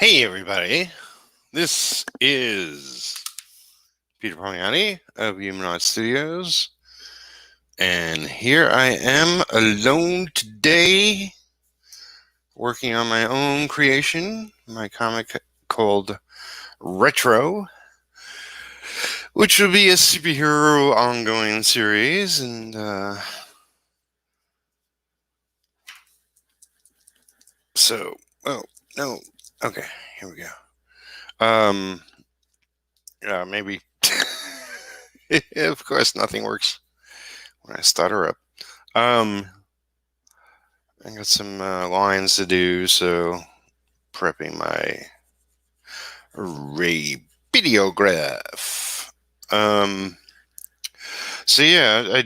Hey everybody, this is Peter Palmiotti of Humanite Studios, and here I am alone today working on my own creation, my comic called Retro, which will be a superhero ongoing series, and oh, no, okay, here we go. Maybe, of course, nothing works when I stutter up. I got some lines to do, so prepping my ray videograph. Um, so yeah,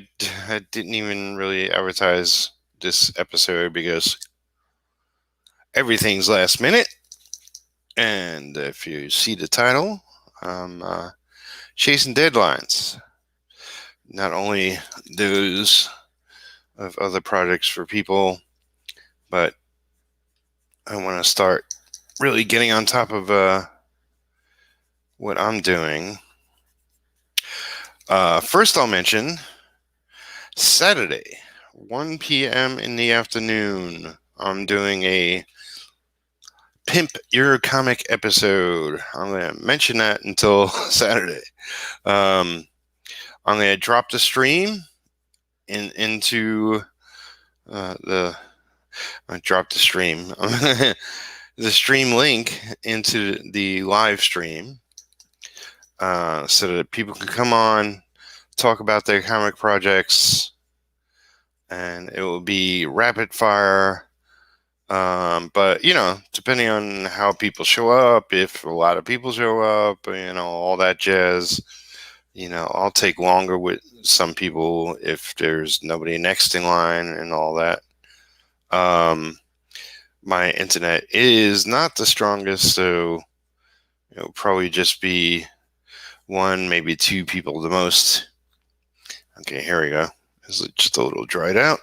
I didn't even really advertise this episode because everything's last minute. And if you see the title, chasing deadlines. Not only those of other projects for people, but I want to start really getting on top of what I'm doing. First, I'll mention Saturday, 1 p.m. in the afternoon. I'm doing a Pimp Your Comic episode. I'm going to mention that until Saturday. I'm going to drop the stream into the. I dropped the stream. The stream link into the live stream so that people can come on, talk about their comic projects, and it will be rapid fire. But depending on how people show up, if a lot of people show up, all that jazz, I'll take longer with some people if there's nobody next in line and all that. My internet is not the strongest, so it'll probably just be one, maybe two people the most. Okay, here we go. It's just a little dried out.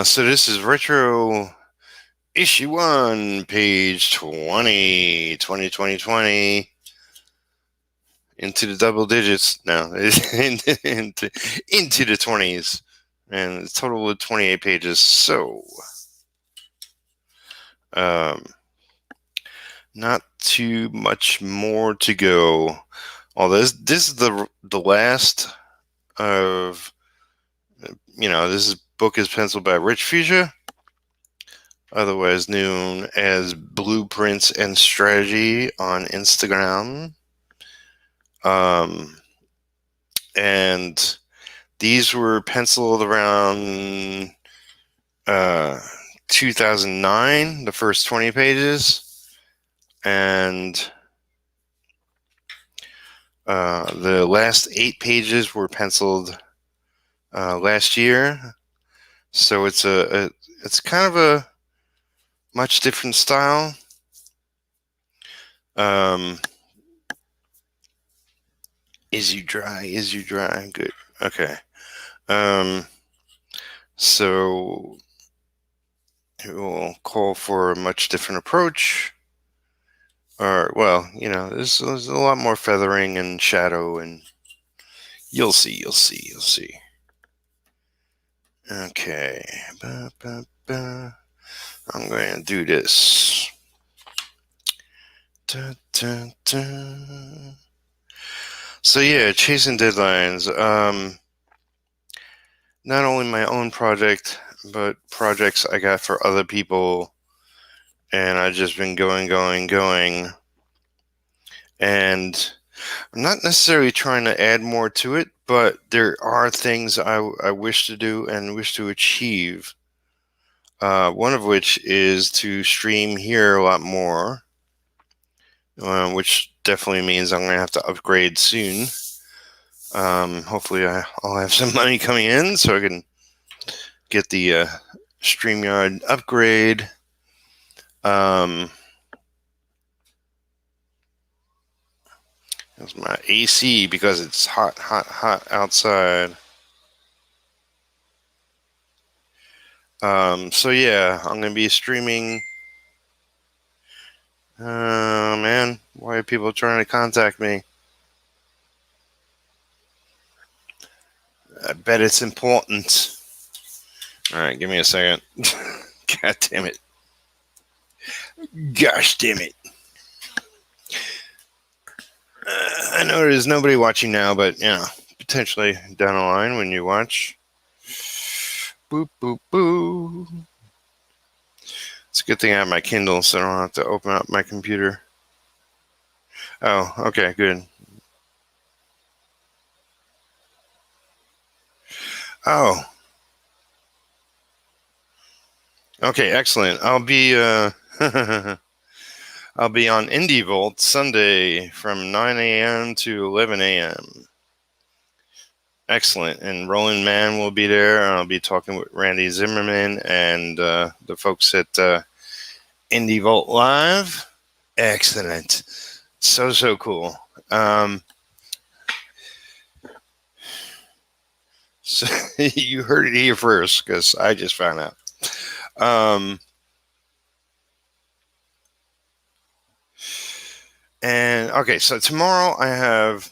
So this is Retro Issue 1, page 20, 20, into the double digits. No, into the 20s. And it's total of 28 pages. So, not too much more to go. Although this is the last of, this book is penciled by Rich Fuchsia, otherwise known as Blueprints and Strategy on Instagram. And these were penciled around 2009, the first 20 pages. And the last 8 pages were penciled last year. So it's it's kind of a much different style. Is you dry? Good. Okay. So it will call for a much different approach. Or, well, there's a lot more feathering and shadow, and you'll see. Okay. I'm going to do this. So yeah, chasing deadlines. Not only my own project, but projects I got for other people, and I've just been going, and I'm not necessarily trying to add more to it, but there are things I wish to do and wish to achieve. One of which is to stream here a lot more, which definitely means I'm going to have to upgrade soon. Hopefully I'll have some money coming in so I can get the StreamYard upgrade. That's my AC because it's hot outside. So yeah, I'm going to be streaming Oh, man. Why are people trying to contact me? I bet it's important. All right, give me a second. God damn it. Gosh damn it. I know there's nobody watching now, but, potentially down the line when you watch. Boop, boop, boo. It's a good thing I have my Kindle, so I don't have to open up my computer. Oh, okay, good. Oh. Okay, excellent. I'll be I'll be on Indie Volt Sunday from 9 a.m. to 11 a.m. Excellent. And Roland Mann will be there. I'll be talking with Randy Zimmerman and the folks at Indie Volt Live. Excellent. So cool. So you heard it here first because I just found out. And okay, so tomorrow I have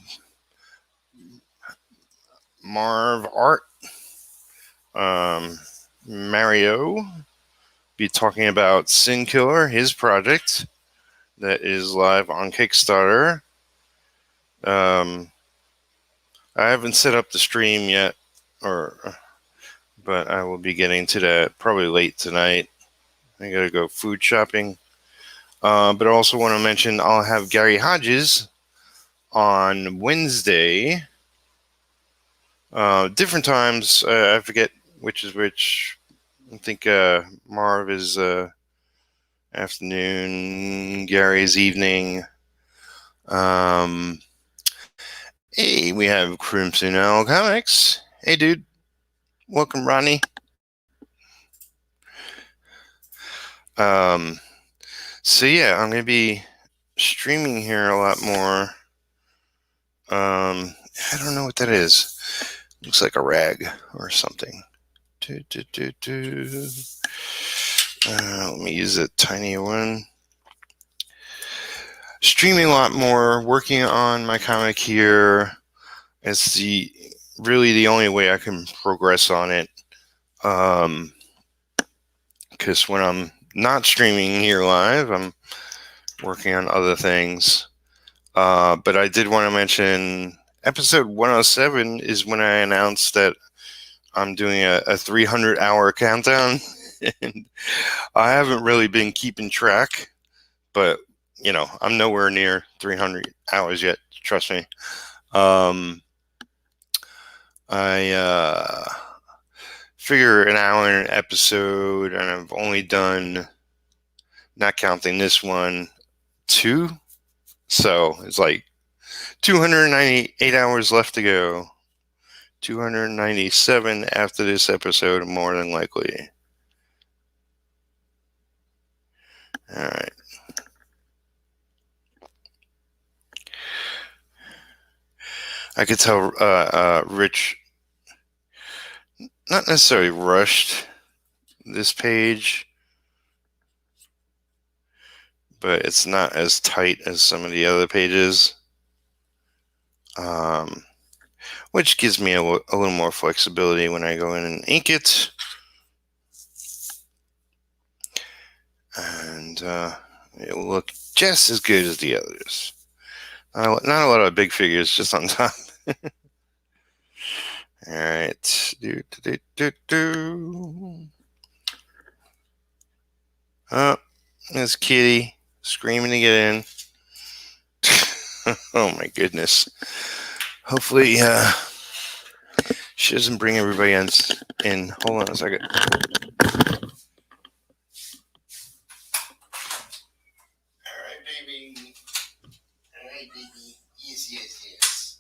Marv Art, Mario, be talking about Sin Killer, his project that is live on Kickstarter. I haven't set up the stream yet, but I will be getting to that probably late tonight. I gotta go food shopping. But I also want to mention I'll have Gary Hodges on Wednesday. Different times. I forget which is which. I think Marv is afternoon, Gary's evening. Hey, we have Crimson Owl Comics. Hey, dude. Welcome, Ronnie. So yeah, I'm gonna be streaming here a lot more. I don't know what that is. Looks like a rag or something. Let me use a tiny one. Streaming a lot more, working on my comic here. It's really the only way I can progress on it. Because when I'm not streaming here live, I'm working on other things. But I did want to mention episode 107 is when I announced that I'm doing a 300-hour countdown. And I haven't really been keeping track, but, I'm nowhere near 300 hours yet. Trust me. I figure an hour in an episode, and I've only done, not counting this one, 2. So it's like 298 hours left to go. 297 after this episode, more than likely. All right. I could tell Rich not necessarily rushed this page, but it's not as tight as some of the other pages, which gives me a little more flexibility when I go in and ink it. And it will look just as good as the others. Not a lot of big figures, just on top. All right. Oh, there's Kitty screaming to get in. Oh my goodness. Hopefully she doesn't bring everybody in. Hold on a second. Alright, baby. Yes.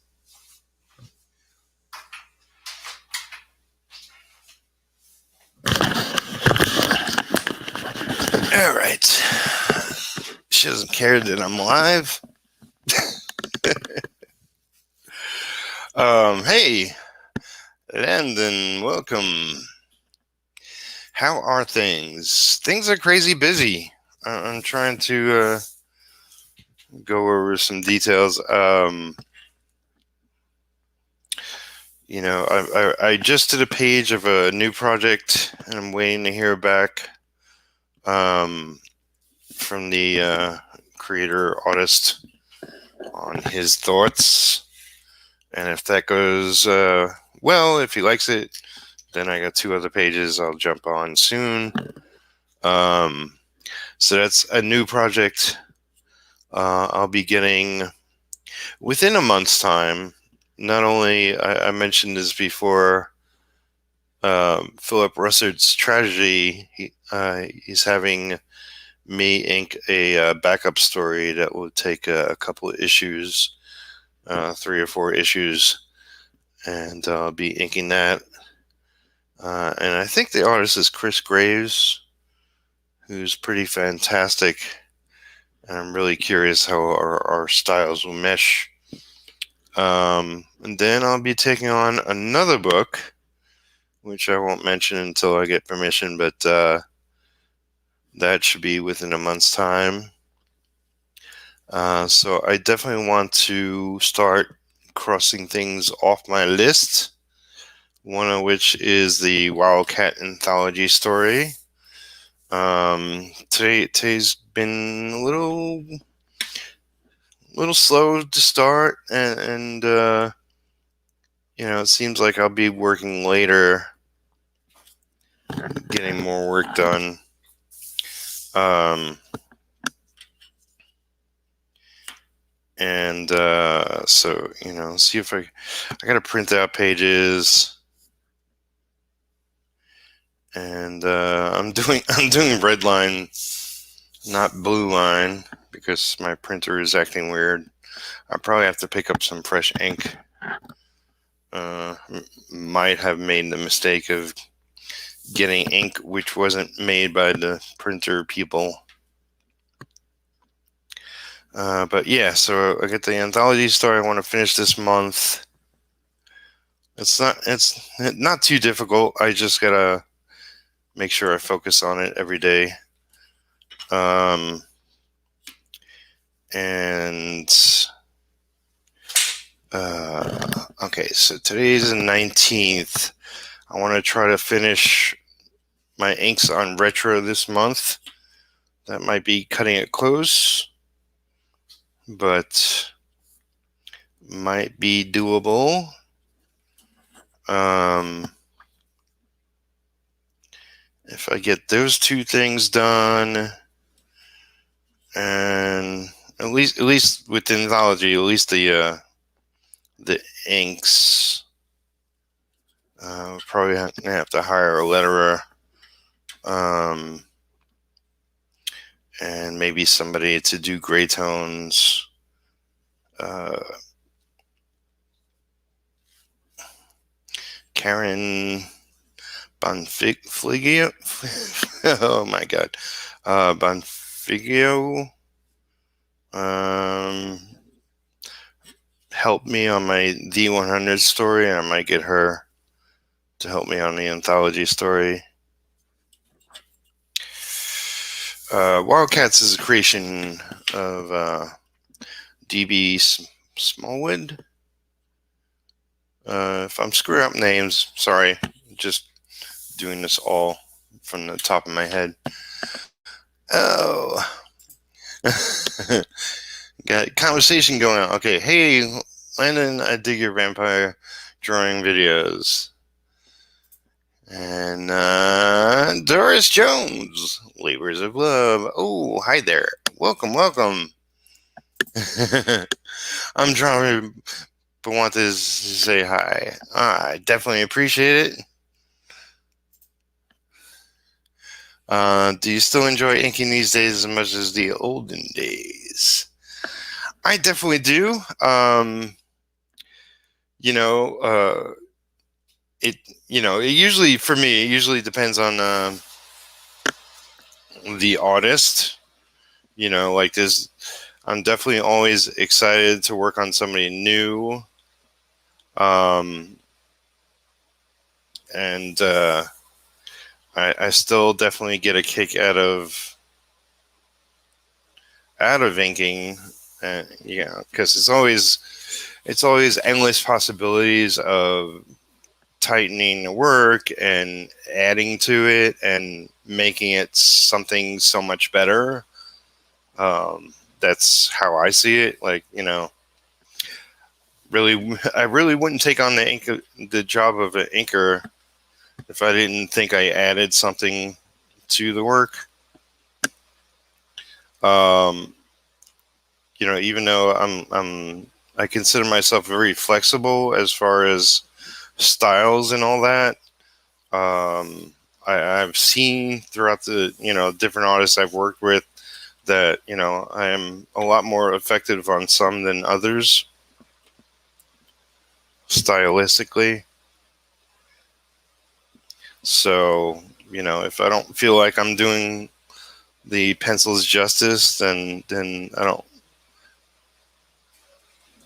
Alright. She doesn't care that I'm live. Hey, Landon, welcome. How are things? Things are crazy busy. I'm trying to go over some details. I just did a page of a new project, and I'm waiting to hear back from the creator artist on his thoughts. And if that goes well, if he likes it, then I got 2 other pages I'll jump on soon. So that's a new project I'll be getting within a month's time. Not only, I mentioned this before, Philip Russard's tragedy, he's having me ink a backup story that will take a couple of issues, 3 or 4 issues, and I'll be inking that. And I think the artist is Chris Graves, who's pretty fantastic. And I'm really curious how our styles will mesh. And then I'll be taking on another book, which I won't mention until I get permission, but that should be within a month's time. So I definitely want to start crossing things off my list, one of which is the Wildcat anthology story. Today's been a little slow to start, and it seems like I'll be working later, getting more work done. And so see if I gotta print out pages, and I'm doing red line, not blue line, because my printer is acting weird. I probably have to pick up some fresh ink. Might have made the mistake of getting ink which wasn't made by the printer people. But yeah, so I get the anthology story I want to finish this month. It's not too difficult. I just gotta make sure I focus on it every day. Okay, so today's the 19th. I want to try to finish my inks on retro this month. That might be cutting it close, but might be doable. If I get those 2 things done, and at least with the anthology, at least the inks, probably gonna have to hire a letterer, and maybe somebody to do gray tones. Karen Bonfiglio. Oh my God, Bonfiglio. Helped me on my D100 story, and I might get her to help me on the anthology story. Wildcats is a creation of D.B. Smallwood. If I'm screwing up names, sorry. Just doing this all from the top of my head. Oh. Got a conversation going on. Okay, hey, Landon, I dig your vampire drawing videos. And Doris Jones, Labors of Love. Oh, hi there. Welcome. I'm trying but want to say hi. I definitely appreciate it. Do you still enjoy inking these days as much as the olden days? I definitely do. It usually, for me, it usually depends on the artist. Like this, I'm definitely always excited to work on somebody new. And I still definitely get a kick out of inking and because it's always endless possibilities of tightening the work and adding to it and making it something so much better. That's how I see it. Like, I really wouldn't take on the job of an inker if I didn't think I added something to the work. Um, even though I consider myself very flexible as far as styles and all that. I've seen throughout the different artists I've worked with that I am a lot more effective on some than others stylistically. So if I don't feel like I'm doing the pencils justice, then I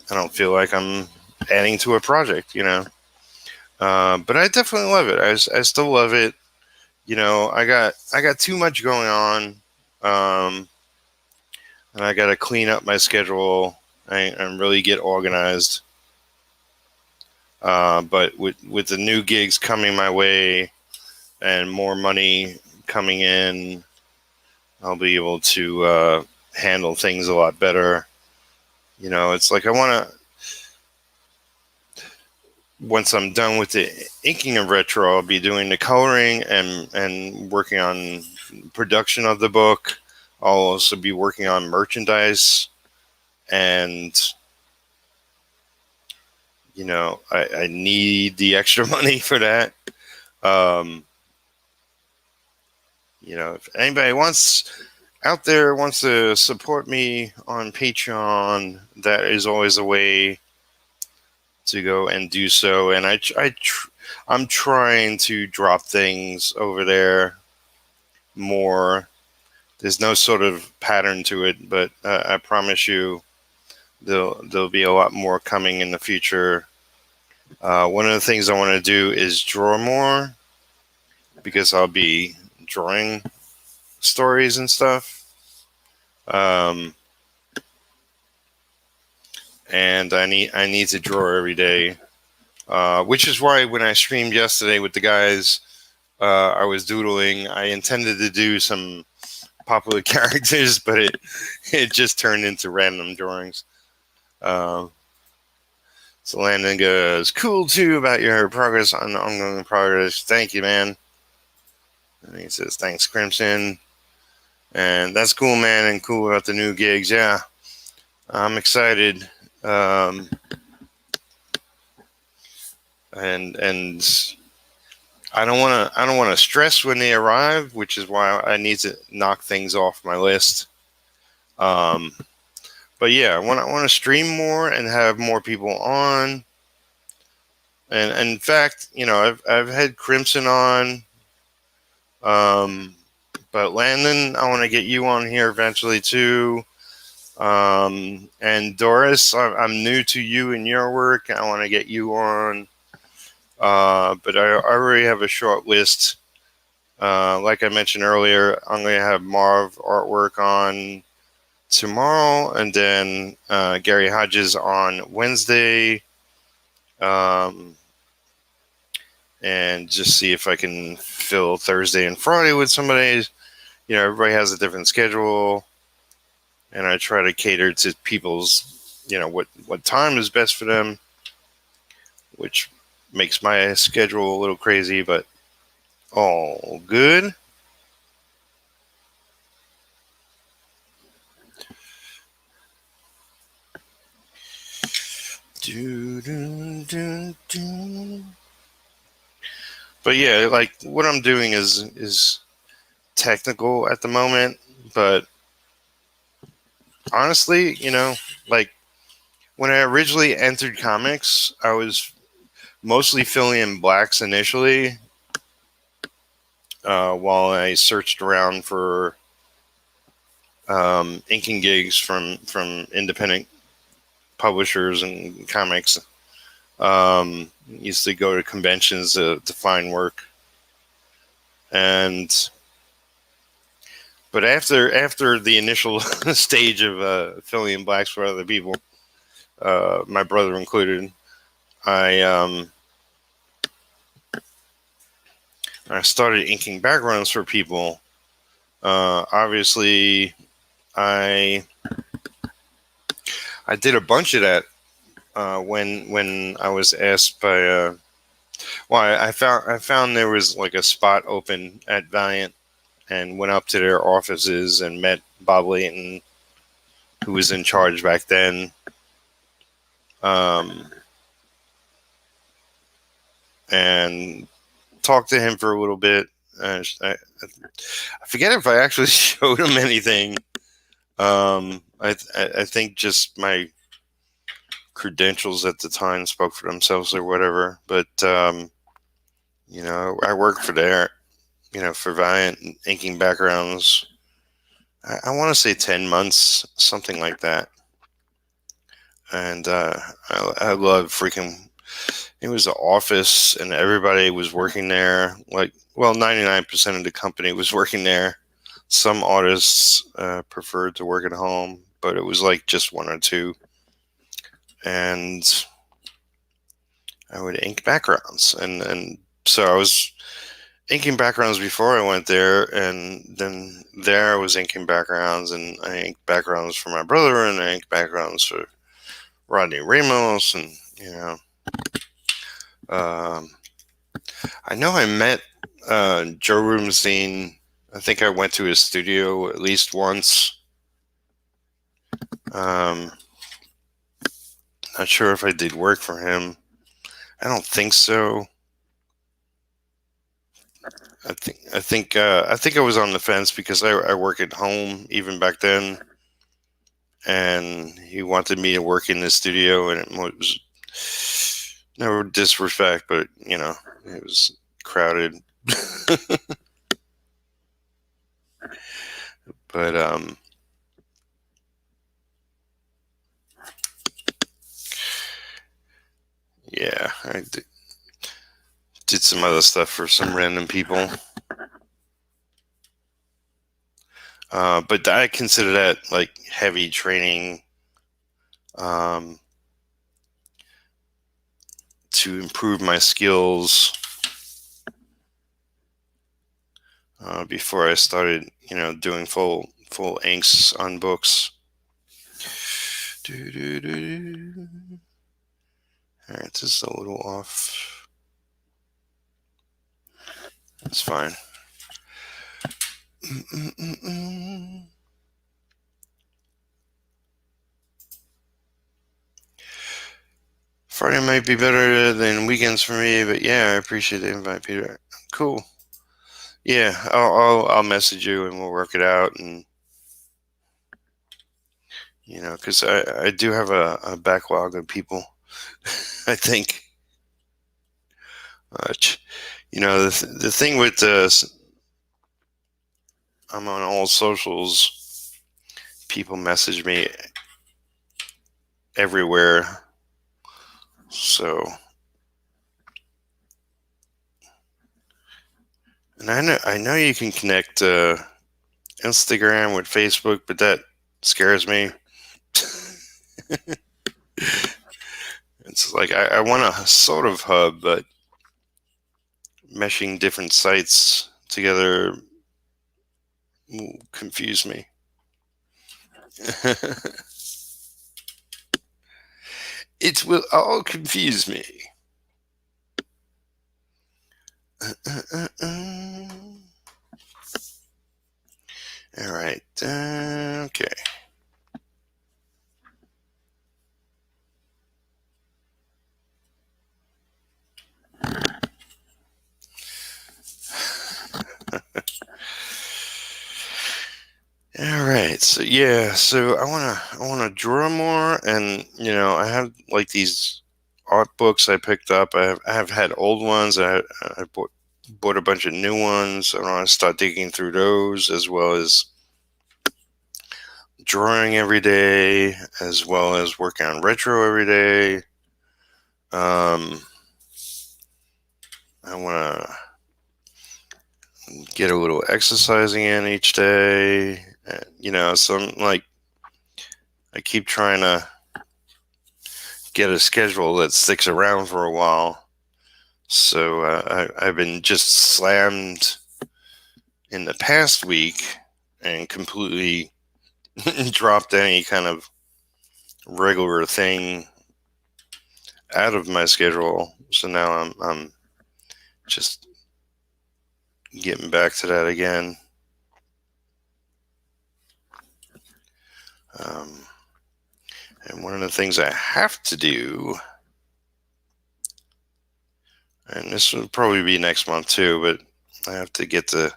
don't feel like I'm adding to a project. But I definitely love it. I still love it. I got too much going on, and I got to clean up my schedule and really get organized. But with the new gigs coming my way and more money coming in, I'll be able to handle things a lot better. It's like I want to. Once I'm done with the inking of Retro, I'll be doing the coloring and working on production of the book. I'll also be working on merchandise, and I need the extra money for that. Um, if anybody out there wants to support me on Patreon, that is always a way to go and do so. And I'm trying to drop things over there more. There's no sort of pattern to it, but I promise you there'll be a lot more coming in the future. One of the things I want to do is draw more because I'll be drawing stories and stuff. And I need to draw every day, which is why when I streamed yesterday with the guys, I was doodling. I intended to do some popular characters, but it just turned into random drawings. So Landon goes, "Cool too about your progress on ongoing progress. Thank you, man." And he says, "Thanks, Crimson." And that's cool, man, and cool about the new gigs. Yeah, I'm excited. And I don't want to stress when they arrive, which is why I need to knock things off my list. But yeah, I want to stream more and have more people on. And in fact, I've had Crimson on, but Landon, I want to get you on here eventually too. And Doris, I'm new to you and your work. I want to get you on. But I already have a short list. Like I mentioned earlier, I'm going to have Marv artwork on tomorrow, and then Gary Hodges on Wednesday. And just see if I can fill Thursday and Friday with somebody. Everybody has a different schedule, and I try to cater to people's, what time is best for them, which makes my schedule a little crazy, but all good. But yeah, like what I'm doing is technical at the moment, but honestly, like when I originally entered comics, I was mostly filling in blacks initially, while I searched around for inking gigs from independent publishers and comics. Used to go to conventions to find work, But after the initial stage of filling in blacks for other people, my brother included, I I started inking backgrounds for people. Obviously, I I did a bunch of that when I was asked by. Well, I found there was like a spot open at Valiant, and went up to their offices and met Bob Layton, who was in charge back then. Um, and talked to him for a little bit. I forget if I actually showed him anything. I think just my credentials at the time spoke for themselves or whatever. But I worked for Valiant, inking backgrounds. I want to say 10 months, something like that. And I love freaking. It was an office, and everybody was working there. 99% of the company was working there. Some artists preferred to work at home, but it was like just one or two. And I would ink backgrounds, and so I was inking backgrounds before I went there, and then there I was inking backgrounds, and I inked backgrounds for my brother, and I inked backgrounds for Rodney Ramos, and um, I know I met Joe Rubenstein. I think I went to his studio at least once. Not sure if I did work for him. I don't think so. I think I was on the fence because I work at home even back then, and he wanted me to work in the studio, and it was no disrespect, but it was crowded. But yeah, I did some other stuff for some random people. But I consider that like heavy training to improve my skills before I started, doing full inks on books. All right, this is a little off. That's fine. Friday might be better than weekends for me, but yeah, I appreciate the invite, Peter. Cool. Yeah, I'll message you and we'll work it out, and because I do have a backlog of people. I think. The thing with I'm on all socials. People message me everywhere, so. And I know you can connect Instagram with Facebook, but that scares me. It's like I want a sort of hub, but meshing different sites together will confuse me. It will all confuse me. All right. Okay. All right. So I wanna draw more, and I have like these art books I picked up. I have had old ones. I bought a bunch of new ones. I want to start digging through those, as well as drawing every day, as well as working on retro every day. I want to get a little exercising in each day. So I'm like, I keep trying to get a schedule that sticks around for a while. So I've been just slammed in the past week and completely dropped any kind of regular thing out of my schedule. So now I'm just getting back to that again. And one of the things I have to do, and this will probably be next month too, but I have to get the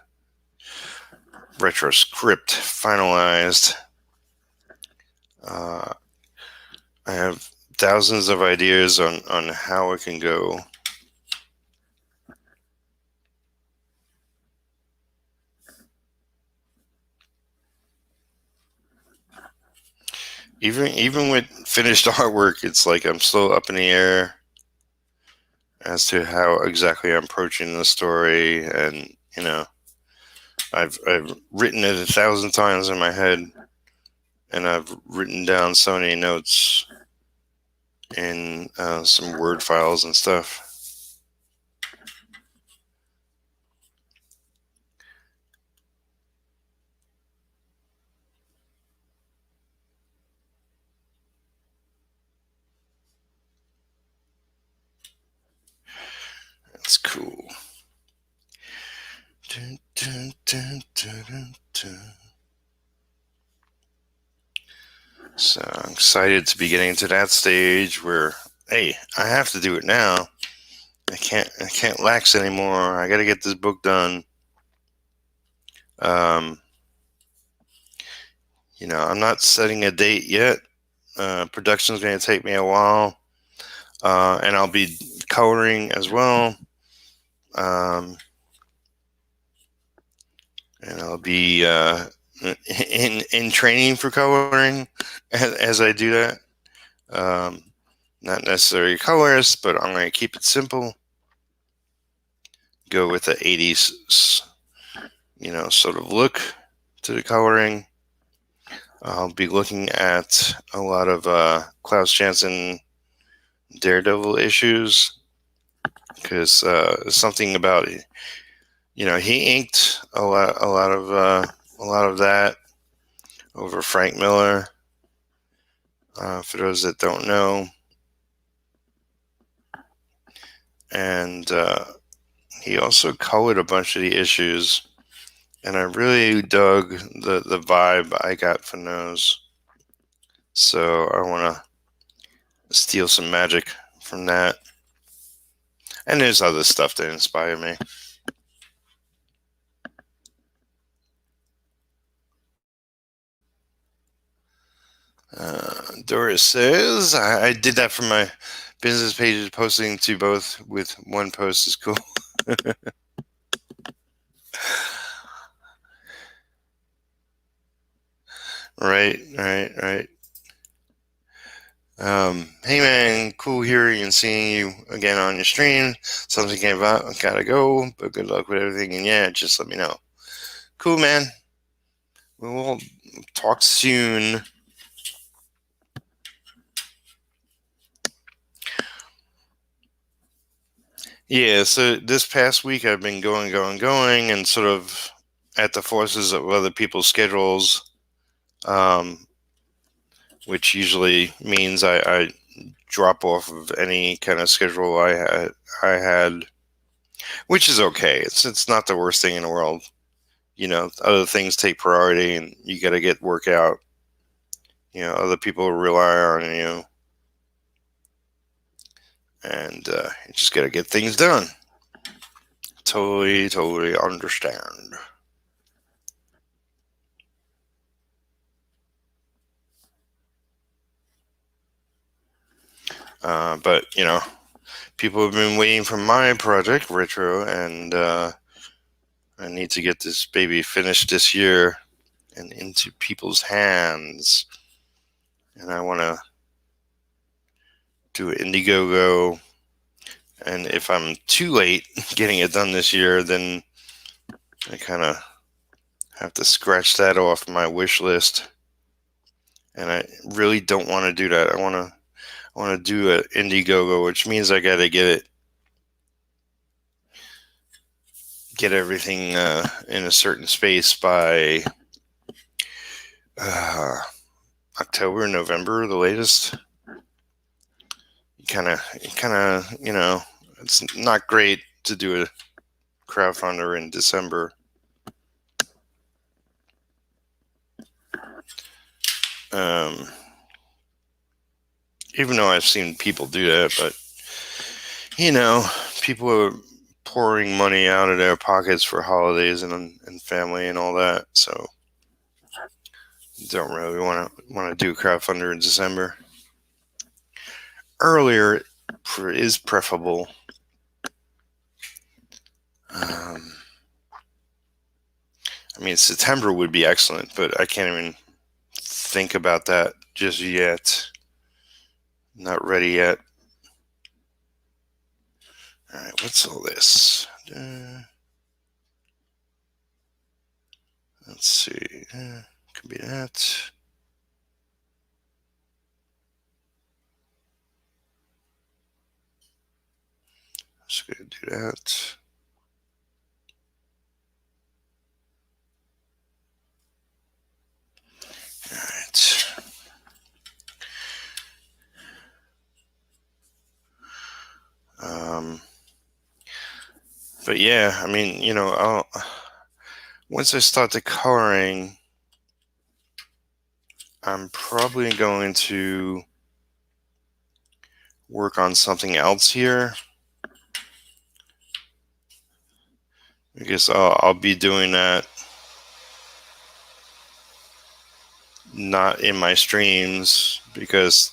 retro script finalized. I have thousands of ideas on how it can go. Even with finished artwork, it's like I'm still up in the air as to how exactly I'm approaching the story. And I've written it 1,000 times in my head, and I've written down so many notes in some Word files and stuff. That's cool. Dun, dun, dun, dun, dun, dun. So I'm excited to be getting to that stage where, hey, I have to do it now. I can't lax anymore. I got to get this book done. I'm not setting a date yet. Production is going to take me a while, and I'll be coloring as well. And I'll be in training for coloring as I do that. Not necessarily a colorist, but I'm going to keep it simple. Go with the 80s, sort of look to the coloring. I'll be looking at a lot of Klaus Janson Daredevil issues, because something about it. He inked a lot of that over Frank Miller. For those that don't know, and he also colored a bunch of the issues, and I really dug the vibe I got from those. So I want to steal some magic from that. And there's other stuff that inspired me. Doris says, I did that for my business pages. Posting to both with one post is cool. Right. Hey man, cool hearing and seeing you again on your stream. Something came up, I gotta go, but good luck with everything. And yeah, just let me know. Cool, man. We'll talk soon. Yeah, so this past week I've been going, and sort of at the forces of other people's schedules, which usually means I drop off of any kind of schedule I had, which is okay. It's not the worst thing in the world. Other things take priority, and you got to get work out. Other people rely on you, and you just got to get things done. Totally understand. But people have been waiting for my project, Retro, and I need to get this baby finished this year and into people's hands. And I want to do Indiegogo. And if I'm too late getting it done this year, then I kind of have to scratch that off my wish list, and I really don't want to do that. I want to do an Indiegogo, which means I got to get everything in a certain space by October, November, the latest. Kind of, it's not great to do a crowdfunder in December. Even though I've seen people do that, but people are pouring money out of their pockets for holidays and family and all that, so don't really want to do crowdfunder in December. Earlier is preferable. September would be excellent, but I can't even think about that just yet. Not ready yet. All right, what's all this? Let's see. Could be that. Just gonna do that. All right. But yeah, once I start the coloring, I'm probably going to work on something else here. I guess I'll be doing that not in my streams because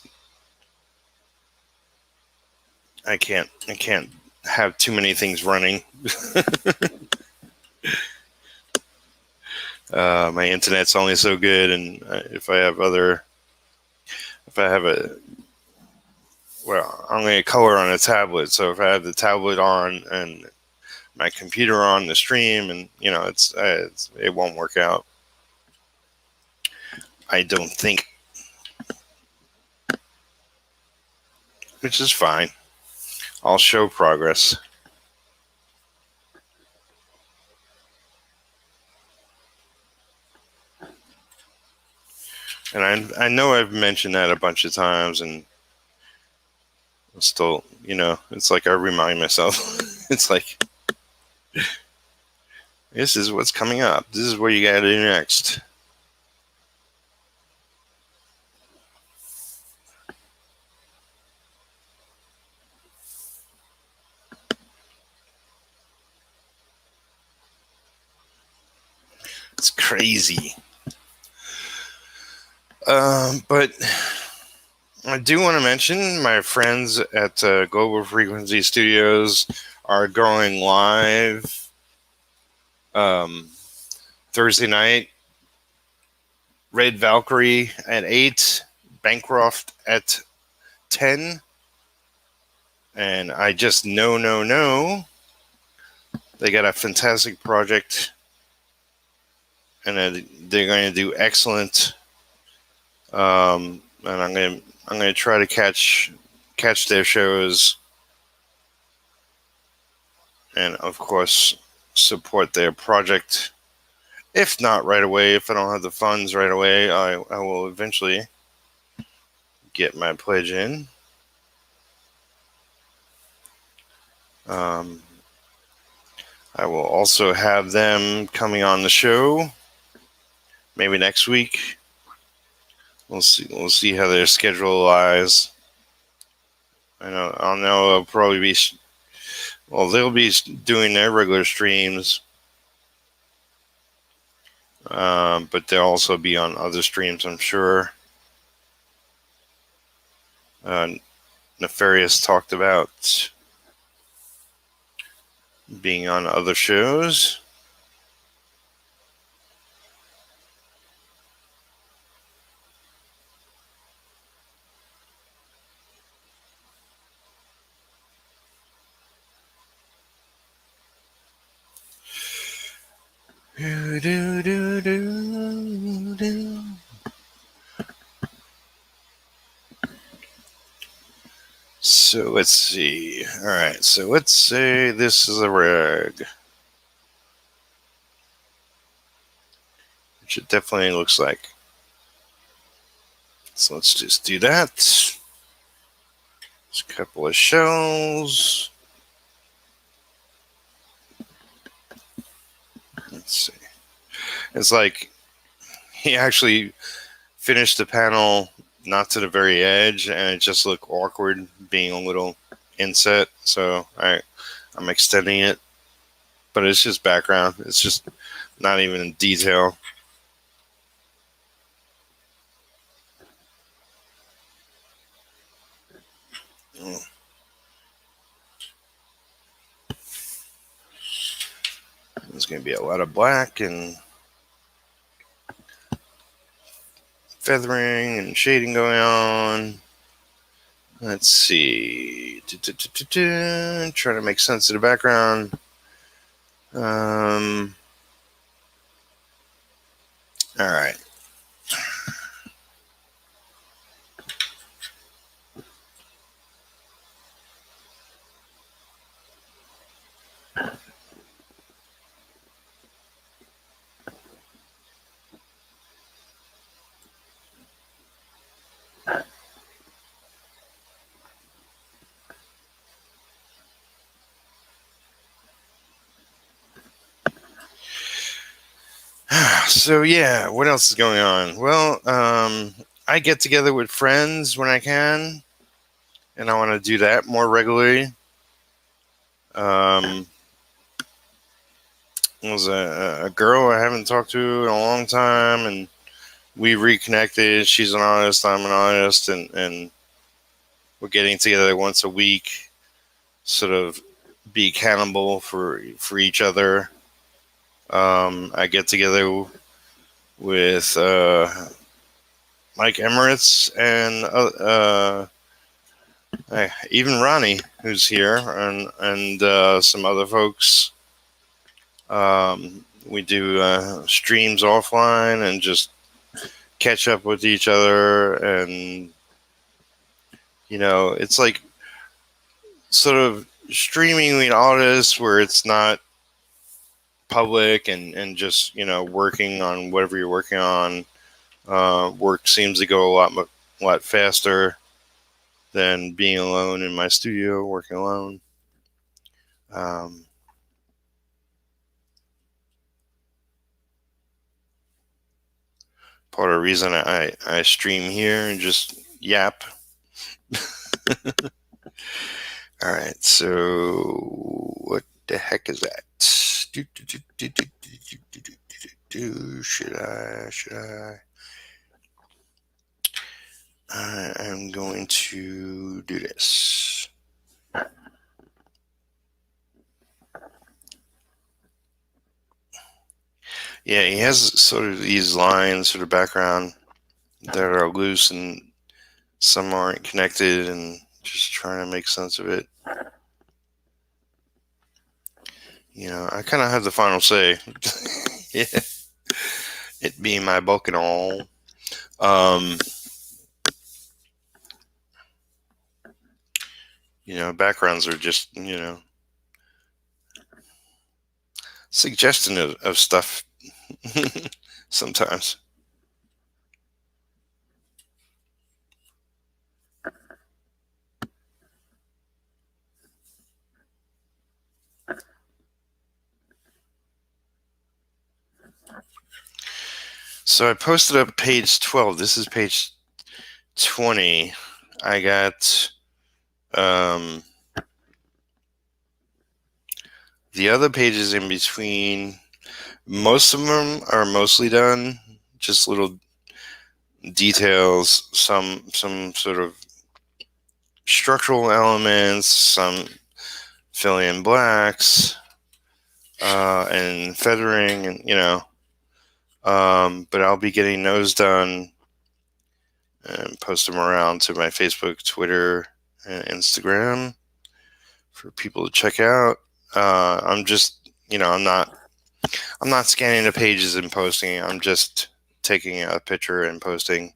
I can't have too many things running. My internet's only so good, and if I have I'm going to color on a tablet. So if I have the tablet on and my computer on the stream, and it won't work out. I don't think, which is fine. I'll show progress. And I know I've mentioned that a bunch of times, and still, it's like I remind myself. It's like, this is what's coming up. This is what you got to do next. It's crazy. But I do want to mention my friends at Global Frequency Studios are going live Thursday night. Red Valkyrie at 8, Bancroft at 10, and I just know they got a fantastic project, and they're going to do excellent. And I'm going to try to catch their shows, and of course support their project. If not right away, if I don't have the funds right away, I will eventually get my pledge in. I will also have them coming on the show maybe next week. We'll see how their schedule lies. I'll know they'll probably be. Well, they'll be doing their regular streams, but they'll also be on other streams, I'm sure. Nefarious talked about being on other shows. Do, do, do, do, do. So let's see. All right. So let's say this is a rag, which it definitely looks like. So let's just do that. Just a couple of shells. Let's see. It's like he actually finished the panel not to the very edge, and it just looked awkward being a little inset. So I'm extending it, but it's just background. It's just not even in detail. There's going to be a lot of black and feathering and shading going on. Let's see. Trying to make sense of the background. All right. So yeah, what else is going on? Well, I get together with friends when I can, and I want to do that more regularly. Was a girl I haven't talked to in a long time, and we reconnected. She's an artist, I'm an artist, and we're getting together once a week, sort of be accountable for each other. I get together with Mike Emirates and even Ronnie, who's here, and some other folks. We do streams offline and just catch up with each other, and it's like sort of streaming with artists where it's not public and just working on whatever you're working on. Work seems to go a lot faster than being alone in my studio working alone. Part of the reason I stream here and just yap. All right, so what the heck is that? Should I? I am going to do this. Yeah, he has sort of these lines sort of background that are loose and some aren't connected, and just trying to make sense of it. I kind of have the final say. Yeah. It being my book and all. Backgrounds are just, suggestion of stuff sometimes. So I posted up page 12. This is page 20. I got the other pages in between. Most of them are mostly done. Just little details, some sort of structural elements, some filling in blacks, and feathering, and but I'll be getting those done and post them around to my Facebook, Twitter, and Instagram for people to check out. I'm just, I'm not I'm not scanning the pages and posting it. I'm just taking a picture and posting.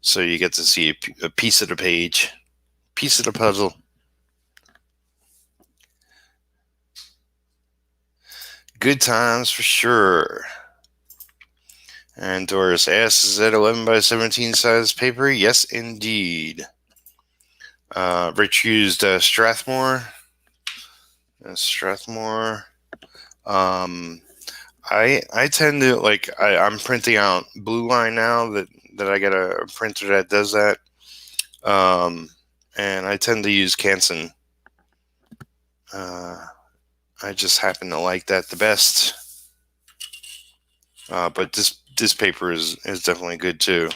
So you get to see a piece of the page, piece of the puzzle. Good times for sure. And Doris asks, is that 11 by 17 size paper? Yes, indeed. Rich used Strathmore. Strathmore. I tend to like I'm printing out Blue Line now that I get a printer that does that. And I tend to use Canson. I just happen to like that the best. But this paper is definitely good too.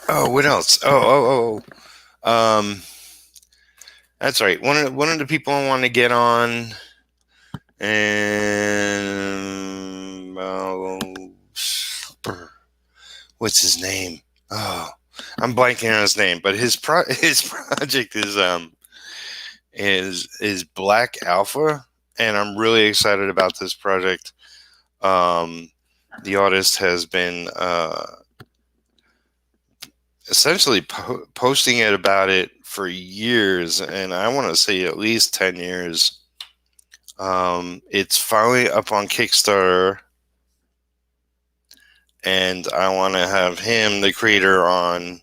Oh, what else? That's right. One of the people I want to get on, and what's his name? Oh, I'm blanking on his name, but his project is Black Alpha, and I'm really excited about this project. The artist has been essentially posting it about it for years, and I want to say at least 10 years. It's finally up on Kickstarter, and I want to have him, the creator, on.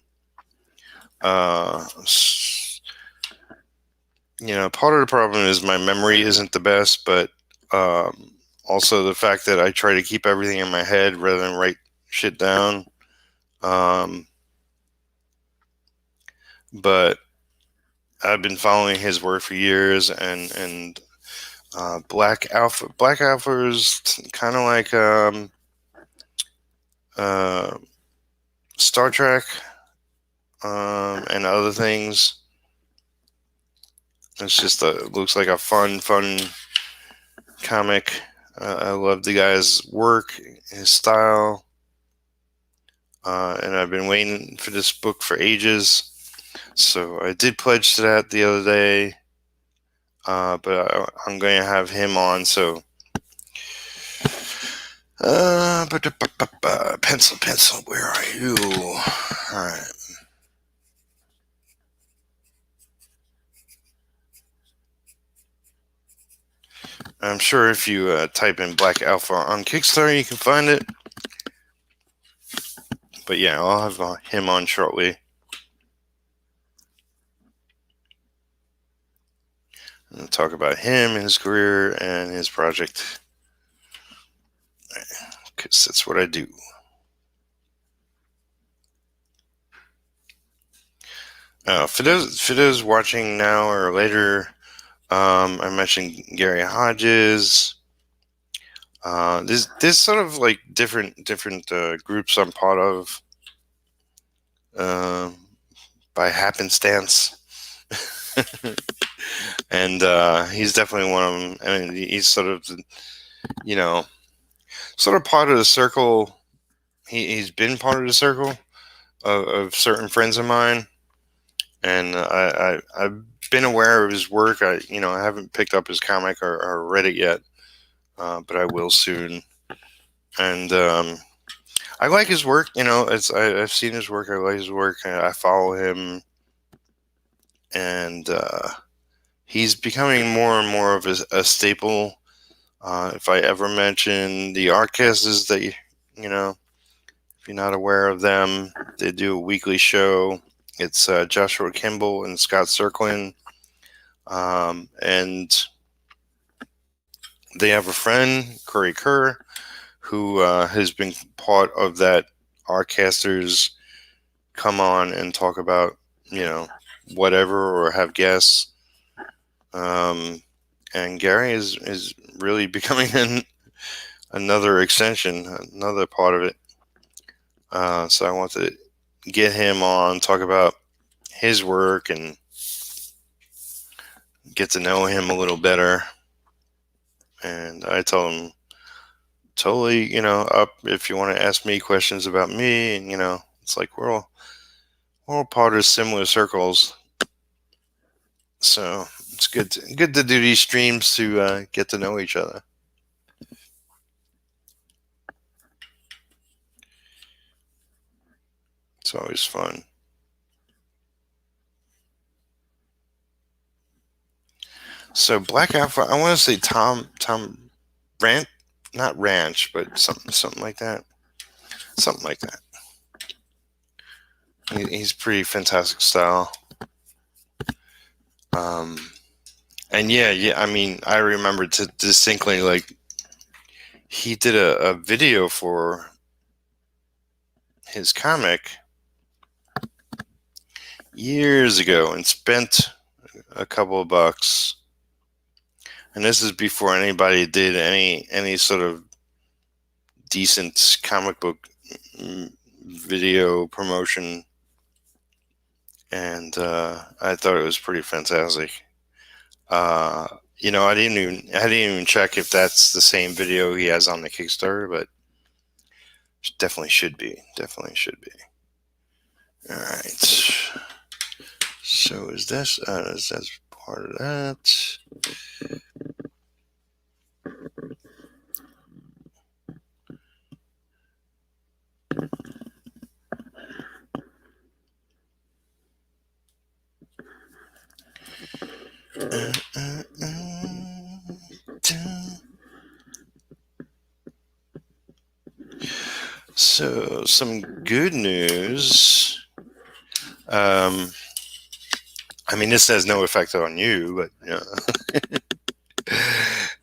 Part of the problem is my memory isn't the best, but also the fact that I try to keep everything in my head rather than write shit down. But I've been following his work for years, and Black Alpha is kind of like Star Trek and other things. It's just it looks like a fun comic. I love the guy's work, his style, and I've been waiting for this book for ages. So I did pledge to that the other day, but I'm going to have him on. So, pencil, where are you? All right. I'm sure if you type in Black Alpha on Kickstarter, you can find it. But yeah, I'll have him on shortly. I'll talk about him, his career, and his project. Because that's what I do. For those watching now or later, I mentioned Gary Hodges. There's sort of like different groups I'm part of by happenstance, and he's definitely one of them. I mean, he's sort of part of the circle. He's been part of the circle of certain friends of mine, and I've been aware of his work. I haven't picked up his comic or read it yet, but I will soon. And I like his work. I've seen his work. I like his work. I follow him, and he's becoming more and more of a staple. If I ever mention the Artcasts, that if you're not aware of them, they do a weekly show. It's Joshua Kimball and Scott Serklin, and they have a friend, Corey Kerr, who has been part of that Artcasters come on and talk about, whatever, or have guests. And Gary is really becoming another extension, another part of it. So I want to get him on, talk about his work, and get to know him a little better. And I told him totally, up if you want to ask me questions about me. And, it's like we're all part of similar circles. So it's good to do these streams to get to know each other. It's always fun. So Black Alpha, I want to say Tom Rant, not Ranch, but something like that. Something like that. He's pretty fantastic style. And yeah. I mean, I remember distinctly, like, he did a video for his comic years ago and spent a couple of bucks. And this is before anybody did any sort of decent comic book video promotion. And I thought it was pretty fantastic. I didn't even check if that's the same video he has on the Kickstarter, but definitely should be. Definitely should be. All right. So is this part of that? So some good news. I mean, this has no effect on you, but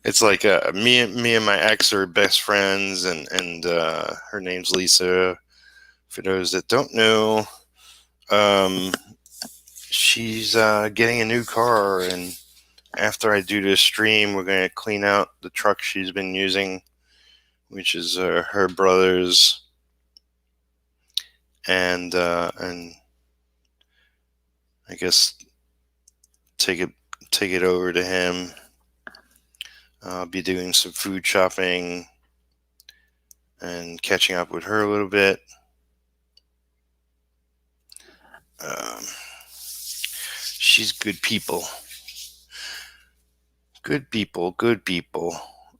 it's like me and my ex are best friends, and her name's Lisa. For those that don't know, she's getting a new car, and after I do this stream, we're going to clean out the truck she's been using, which is her brother's, and I guess take it over to him. I'll be doing some food shopping and catching up with her a little bit. She's good people,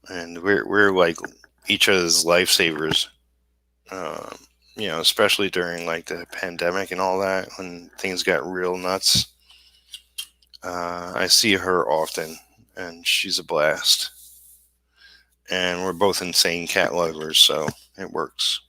and we're like each other's lifesavers. Especially during like the pandemic and all that, when things got real nuts. I see her often, and she's a blast. And we're both insane cat lovers, so it works.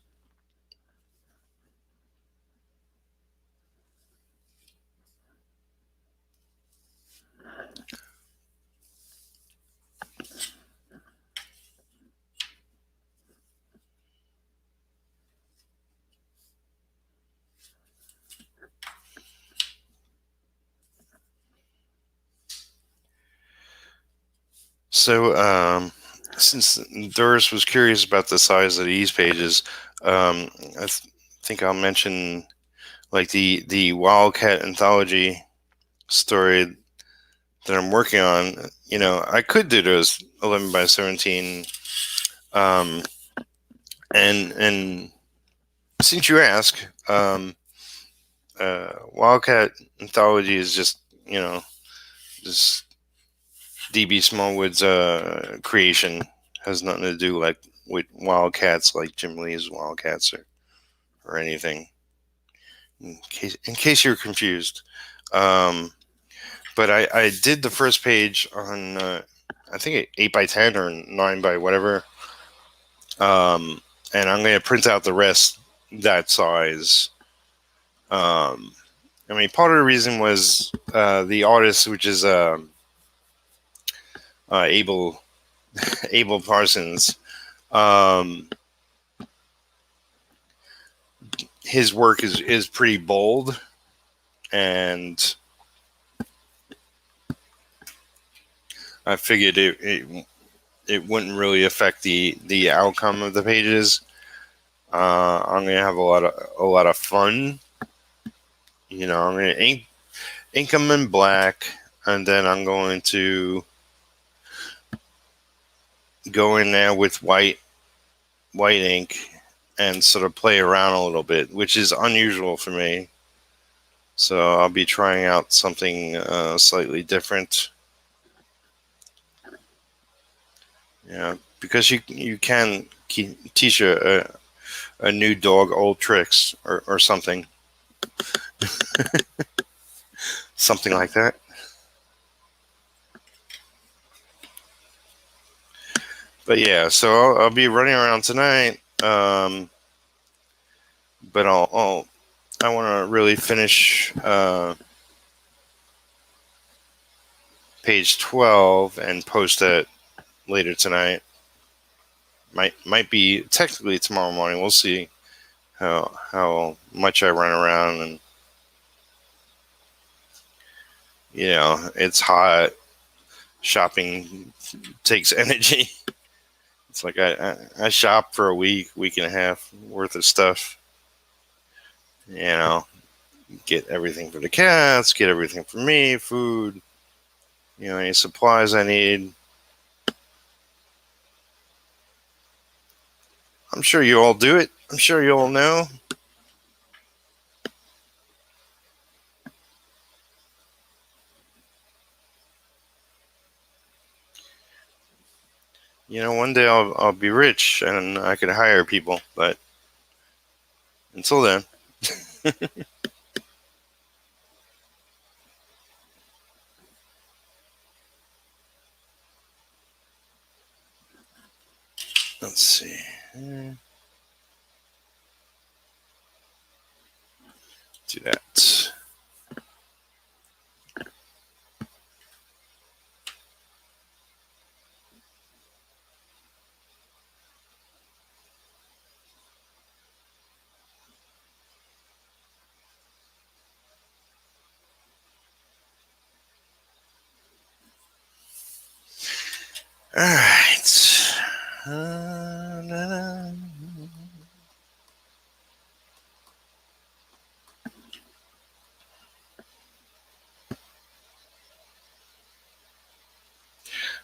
So, since Doris was curious about the size of these pages, I think I'll mention like the Wildcat anthology story that I'm working on. I could do those 11 by 17, and since you ask, Wildcat anthology is just just DB Smallwood's creation. Has nothing to do like with Wildcats, like Jim Lee's Wildcats or anything. In case you're confused, but I did the first page on I think 8 by 10 or 9 by whatever, and I'm going to print out the rest that size. I mean, part of the reason was the artist, which is Abel Parsons. His work is pretty bold, and I figured it wouldn't really affect the outcome of the pages. I'm gonna have a lot of fun. I'm gonna ink them in black, and then I'm going to go in there with white white ink and sort of play around a little bit, which is unusual for me. So I'll be trying out something slightly different. Yeah, because you can teach a new dog old tricks or something. Something like that. But yeah, so I'll be running around tonight. But I want to really finish page 12 and post it later tonight. Might be technically tomorrow morning. We'll see how much I run around, and it's hot. Shopping takes energy. It's like I shop for a week and a half worth of stuff. Get everything for the cats, get everything for me, food, any supplies I need. I'm sure you all do it. I'm sure you all know. One day I'll be rich and I could hire people, but until then. Let's see. Do that. All right.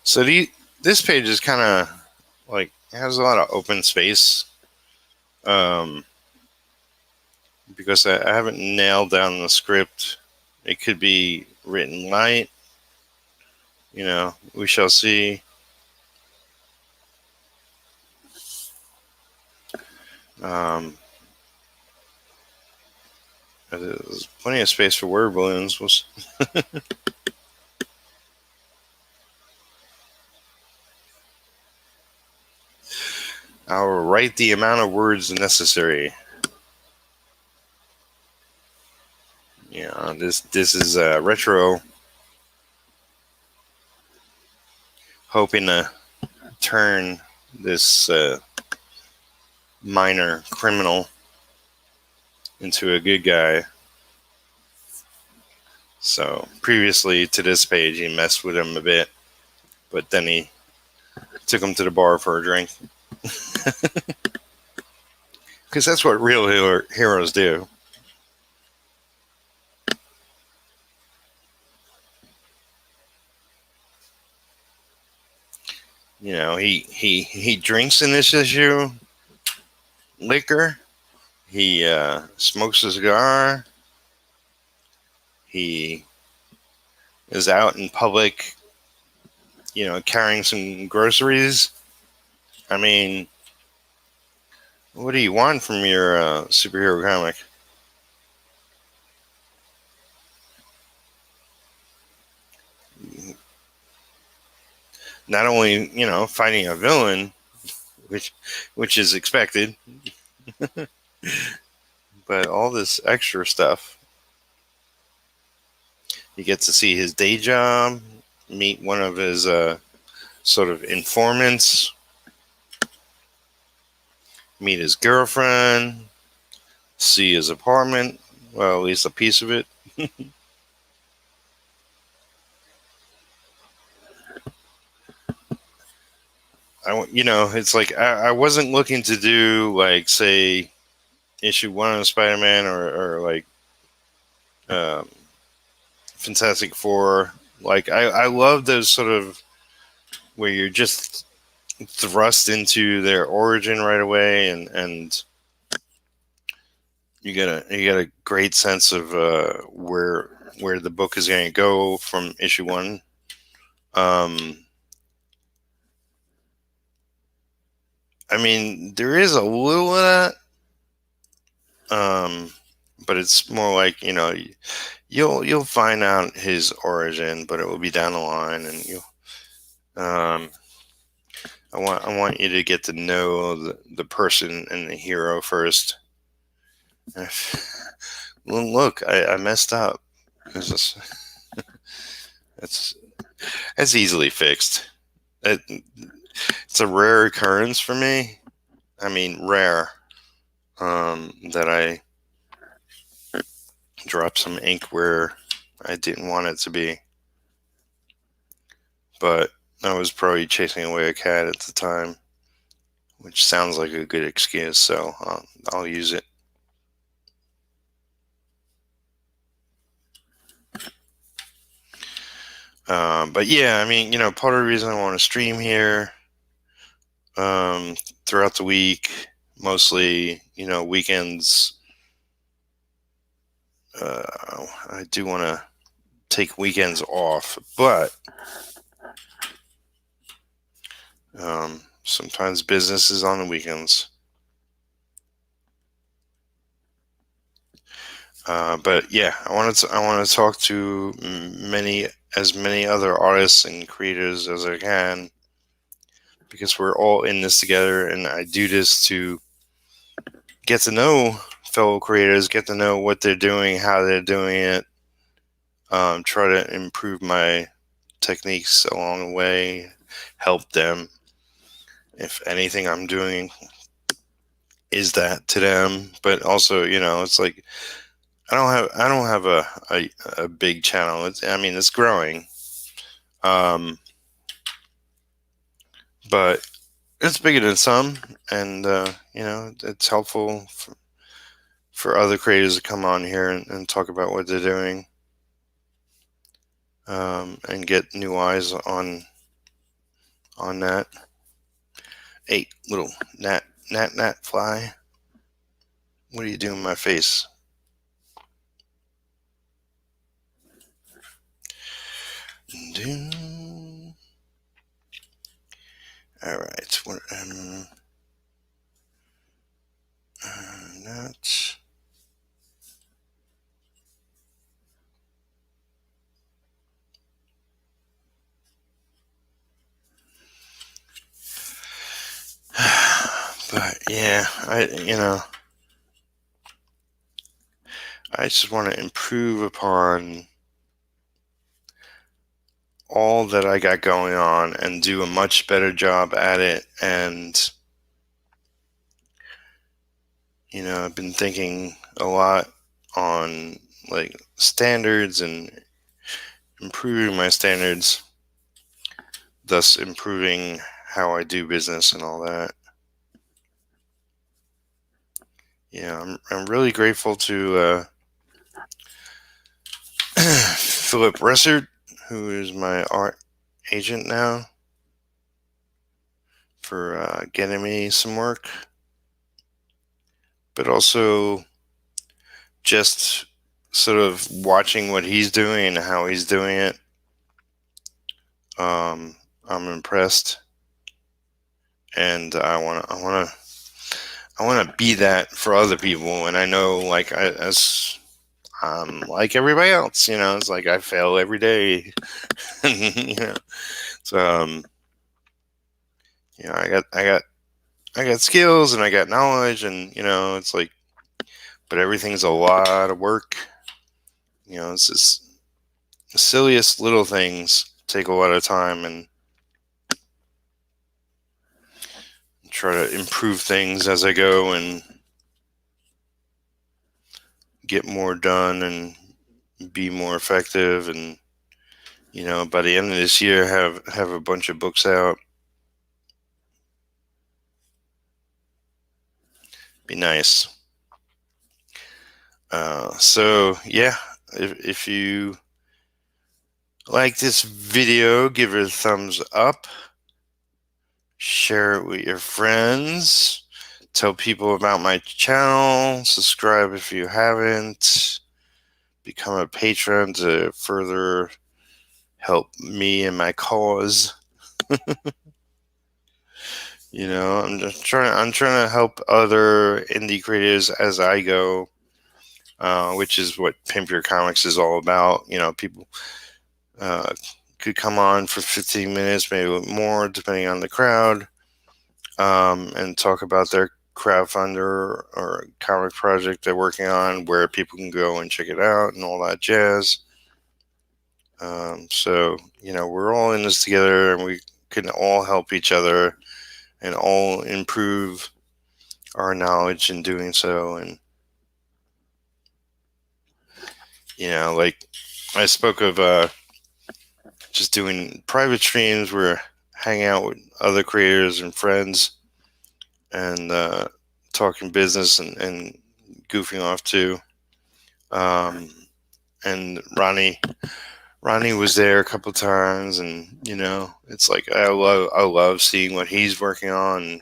So this page is kind of like has a lot of open space, because I haven't nailed down the script. It could be written light. We shall see. There's plenty of space for word balloons. I'll write the amount of words necessary. This is retro, hoping to turn this minor criminal into a good guy. So previously to this page, he messed with him a bit, but then he took him to the bar for a drink. Because that's what real heroes do. He drinks in this issue liquor. He smokes a cigar. He is out in public, carrying some groceries. I mean, what do you want from your superhero comic? Not only, fighting a villain, which is expected, but all this extra stuff. You get to see his day job, meet one of his sort of informants, meet his girlfriend, see his apartment, well, at least a piece of it. It's like I wasn't looking to do, like, say, issue 1 of Spider-Man or like Fantastic Four. Like I love those sort of where you're just thrust into their origin right away, and you get a great sense of where the book is going to go from issue one. I mean, there is a little of that, but it's more like, you'll find out his origin, but it will be down the line, and um, I want you to get to know the person and the hero first. Well, look, I messed up. It's it's easily fixed. It's a rare occurrence for me. I mean, rare, that I dropped some ink where I didn't want it to be. But I was probably chasing away a cat at the time, which sounds like a good excuse, so I'll use it. But yeah, I mean, part of the reason I want to stream here throughout the week, mostly, weekends. I do want to take weekends off, but sometimes business is on the weekends. But yeah, I want to talk to as many other artists and creators as I can, because we're all in this together, and I do this to get to know fellow creators, get to know what they're doing, how they're doing it, try to improve my techniques along the way, help them. If anything I'm doing is that to them, but also, it's like I don't have a big channel. It's growing, but it's bigger than some, and it's helpful for other creators to come on here and talk about what they're doing, and get new eyes on that. Hey, little gnat fly, what are you doing in my face? All right, what? Not. But yeah, I just want to improve upon all that I got going on and do a much better job at it. And I've been thinking a lot on like standards and improving my standards, thus improving how I do business and all that. I'm really grateful to Philip Ressert, who is my art agent now, for getting me some work, but also just sort of watching what he's doing and how he's doing it. I'm impressed, and I want to be that for other people. And I know, like, as like everybody else, it's like I fail every day. So I got skills and I got knowledge, and it's like, but everything's a lot of work. It's just the silliest little things take a lot of time, and try to improve things as I go and get more done and be more effective, and by the end of this year have a bunch of books out. Be nice. So yeah, if you like this video, give it a thumbs up, share it with your friends. Tell people about my channel. Subscribe if you haven't. Become a patron to further help me and my cause. I'm trying to help other indie creators as I go, which is what Pimp Your Comics is all about. People could come on for 15 minutes, maybe a little more, depending on the crowd, and talk about their crowdfunder or comic project they're working on, where people can go and check it out and all that jazz. So, we're all in this together, and we can all help each other and all improve our knowledge in doing so. And, like I spoke of just doing private streams where hanging out with other creators and friends and talking business and goofing off too. And Ronnie was there a couple times, and it's like I love seeing what he's working on,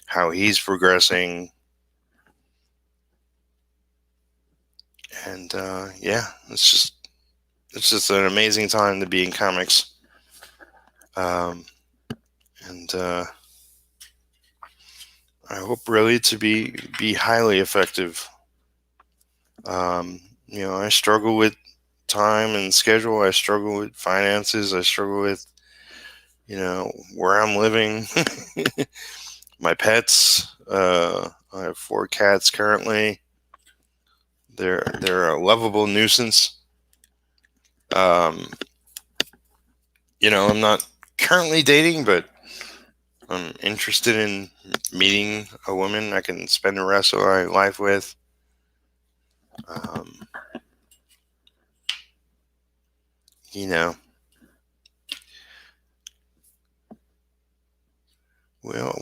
how he's progressing, and it's just an amazing time to be in comics, and I hope really to be highly effective. I struggle with time and schedule. I struggle with finances. I struggle with where I'm living. My pets. I have 4 cats currently. They're a lovable nuisance. I'm not currently dating, but I'm interested in meeting a woman I can spend the rest of my life with.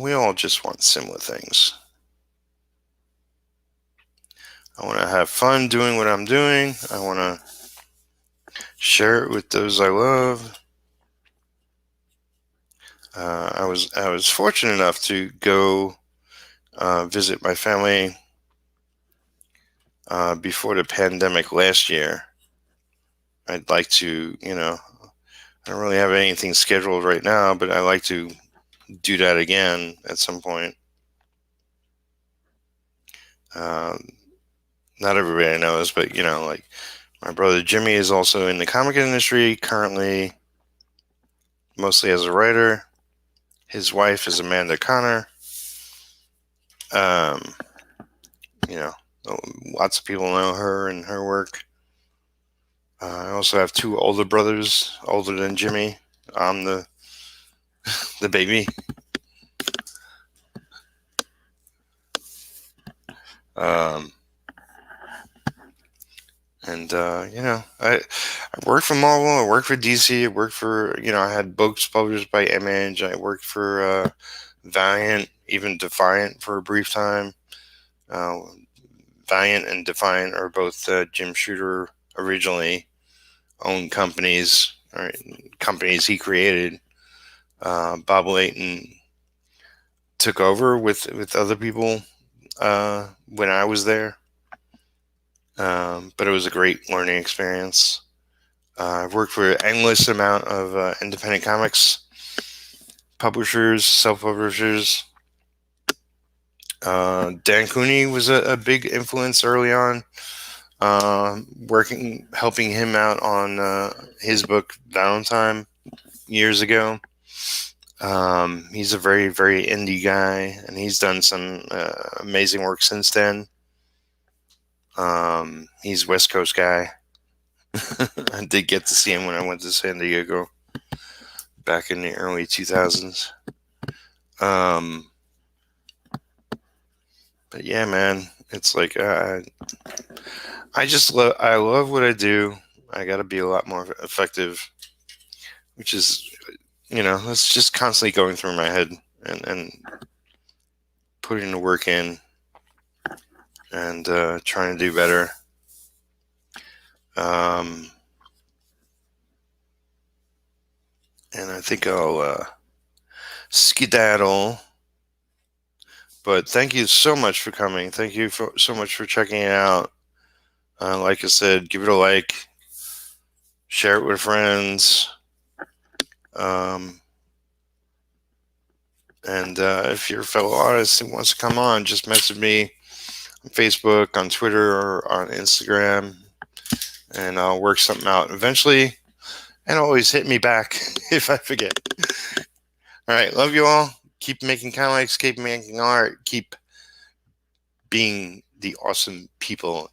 We all just want similar things. I want to have fun doing what I'm doing. I want to share it with those I love. I was fortunate enough to go visit my family before the pandemic last year. I'd like to, I don't really have anything scheduled right now, but I'd like to do that again at some point. Not everybody knows, but like my brother Jimmy is also in the comic industry currently, mostly as a writer. His wife is Amanda Connor. Lots of people know her and her work. I also have 2 older brothers, older than Jimmy. I'm the baby. I worked for Marvel. I worked for DC. I worked for I had books published by Image. I worked for Valiant, even Defiant for a brief time. Valiant and Defiant are both Jim Shooter originally owned companies, or companies he created. Bob Layton took over with other people when I was there. But it was a great learning experience. I've worked for an endless amount of independent comics publishers, self-publishers. Dan Cooney was a big influence early on. Helping him out on his book Valentine years ago. He's a very, very indie guy, and he's done some amazing work since then. He's a West Coast guy. I did get to see him when I went to San Diego back in the early 2000s. But yeah, man, it's like I love what I do. I got to be a lot more effective, which is it's just constantly going through my head and putting the work in and trying to do better. And I think I'll skedaddle. But thank you so much for coming. Thank you so much for checking it out. Like I said, give it a like, share it with friends. And if you're a fellow artist who wants to come on, just message me on Facebook, on Twitter, or on Instagram, and I'll work something out eventually. And always hit me back if I forget. All right, love you all. Keep making comics, keep making art, keep being the awesome people